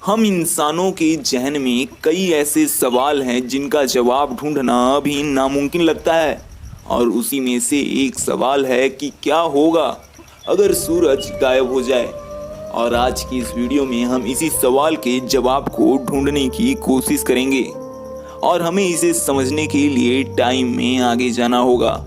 हम इंसानों के जहन में कई ऐसे सवाल हैं जिनका जवाब ढूंढना अभी नामुमकिन लगता है। और उसी में से एक सवाल है कि क्या होगा अगर सूरज गायब हो जाए। और आज की इस वीडियो में हम इसी सवाल के जवाब को ढूंढने की कोशिश करेंगे और हमें इसे समझने के लिए टाइम में आगे जाना होगा।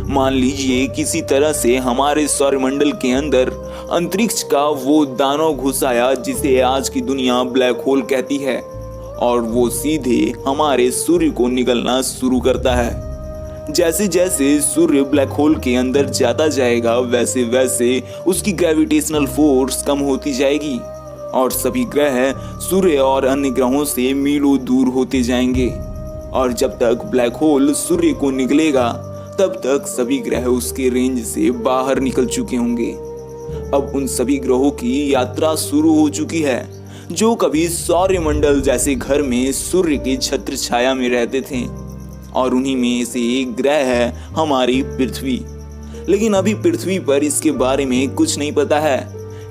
मान लीजिए किसी तरह से हमारे सौरमंडल के अंदर अंतरिक्ष का वो दानव घुस आया जिसे आज की दुनिया ब्लैक होल कहती है, और वो सीधे हमारे सूर्य को निगलना शुरू करता है। जैसे जैसे सूर्य ब्लैक होल के अंदर जाता जाएगा वैसे वैसे उसकी ग्रेविटेशनल फोर्स कम होती जाएगी और सभी ग्रह सूर्य और अन्य ग्रहों से मीलों दूर होते जाएंगे। और जब तक ब्लैक होल सूर्य को निगलेगा तब तक सभी ग्रह उसके रेंज से बाहर निकल चुके होंगे। अब उन सभी ग्रहों की यात्रा शुरू हो चुकी है जो कभी सौरमंडल जैसे घर में सूर्य की छत्र छाया में रहते थे, और उन्हीं में से एक ग्रह है हमारी पृथ्वी। लेकिन अभी पृथ्वी पर इसके बारे में कुछ नहीं पता है,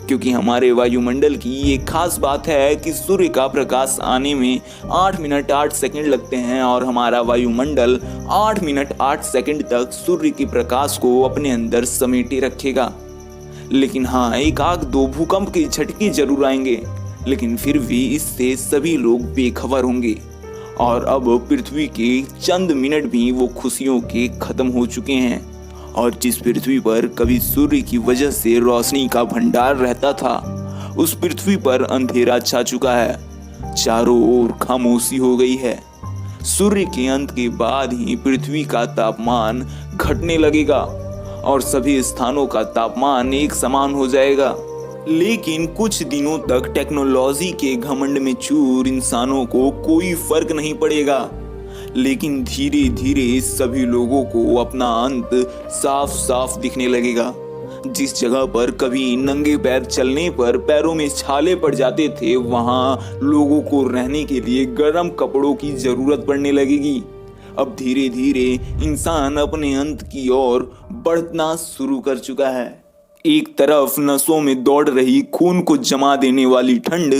क्योंकि हमारे वायुमंडल की ये खास बात है कि सूर्य का प्रकाश आने में 8 मिनट 8 सेकंड लगते हैं और हमारा वायुमंडल 8 मिनट 8 सेकंड तक सूर्य के प्रकाश को अपने अंदर समेटे रखेगा। लेकिन हाँ, एक आध दो भूकंप के झटके जरूर आएंगे, लेकिन फिर भी इससे सभी लोग बेखबर होंगे। और अब पृथ्वी के चंद मिनट भी वो खुशियों के खत्म हो चुके हैं, और जिस पृथ्वी पर कभी सूर्य की वजह से रोशनी का भंडार रहता था उस पृथ्वी पर अंधेरा छा चुका है। चारों ओर खामोशी हो गई है। सूर्य के अंत के बाद ही पृथ्वी का तापमान घटने लगेगा और सभी स्थानों का तापमान एक समान हो जाएगा। लेकिन कुछ दिनों तक टेक्नोलॉजी के घमंड में चूर इंसानों को कोई फर्क नहीं पड़ेगा, लेकिन धीरे धीरे सभी लोगों को अपना अंत साफ साफ दिखने लगेगा। जिस जगह पर कभी नंगे पैर चलने पर पैरों में छाले पड़ जाते थे, वहां लोगों को रहने के लिए गर्म कपड़ों की जरूरत पड़ने लगेगी। अब धीरे धीरे इंसान अपने अंत की ओर बढ़ना शुरू कर चुका है। एक तरफ नसों में दौड़ रही खून को जमा देने वाली ठंड,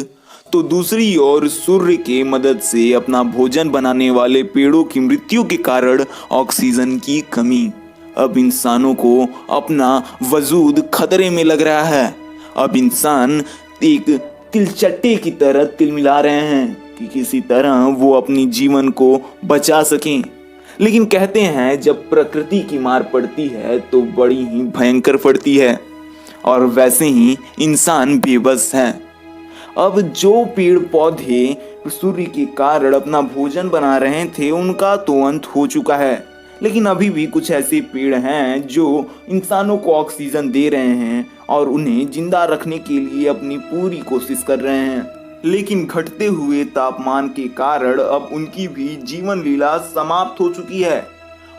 तो दूसरी ओर सूर्य के मदद से अपना भोजन बनाने वाले पेड़ों की मृत्यु के कारण ऑक्सीजन की कमी। अब इंसानों को अपना वजूद खतरे में लग रहा है। अब इंसान एक तिलचट्टे की तरह तिलमिला रहे हैं कि किसी तरह वो अपनी जीवन को बचा सकें। लेकिन कहते हैं जब प्रकृति की मार पड़ती है तो बड़ी ही भयंकर पड़ती है, और वैसे ही इंसान बेबस है। अब जो पेड़ पौधे सूर्य के कारण अपना भोजन बना रहे थे उनका तो अंत हो चुका है, लेकिन अभी भी कुछ ऐसे पेड़ हैं जो इंसानों को ऑक्सीजन दे रहे हैं और उन्हें जिंदा रखने के लिए अपनी पूरी कोशिश कर रहे हैं। लेकिन घटते हुए तापमान के कारण अब उनकी भी जीवन लीला समाप्त हो चुकी है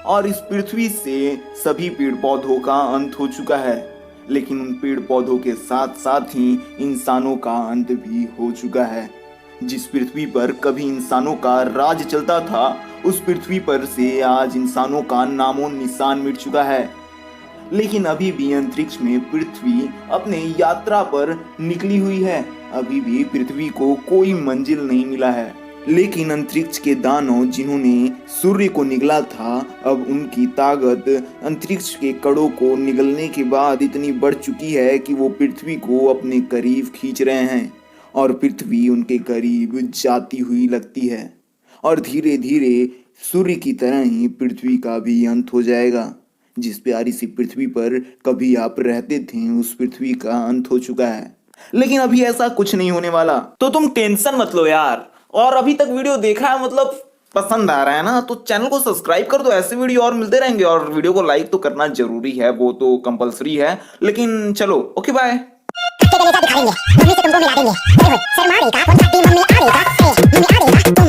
और इस पृथ्वी से सभी पेड़ पौधों का अंत हो चुका है। लेकिन उन पेड़ पौधों के साथ साथ ही इंसानों का अंत भी हो चुका है। जिस पृथ्वी पर कभी इंसानों का राज चलता था उस पृथ्वी पर से आज इंसानों का नामो निशान मिट चुका है। लेकिन अभी भी अंतरिक्ष में पृथ्वी अपने यात्रा पर निकली हुई है। अभी भी पृथ्वी को कोई मंजिल नहीं मिला है। लेकिन अंतरिक्ष के दानव जिन्होंने सूर्य को निगला था, अब उनकी ताकत अंतरिक्ष के कणों को निगलने के बाद इतनी बढ़ चुकी है कि वो पृथ्वी को अपने करीब खींच रहे हैं और पृथ्वी उनके करीब जाती हुई लगती है। और धीरे धीरे सूर्य की तरह ही पृथ्वी का भी अंत हो जाएगा। जिस प्यारी सी पृथ्वी पर कभी आप रहते थे उस पृथ्वी का अंत हो चुका है। लेकिन अभी ऐसा कुछ नहीं होने वाला, तो तुम टेंशन मत लो यार। और अभी तक वीडियो देखा है मतलब पसंद आ रहा है ना, तो चैनल को सब्सक्राइब कर दो। ऐसे वीडियो और मिलते रहेंगे, और वीडियो को लाइक तो करना जरूरी है, वो तो कंपलसरी है। लेकिन चलो, ओके बाय। मम्मी से तुमको मिला देंगे।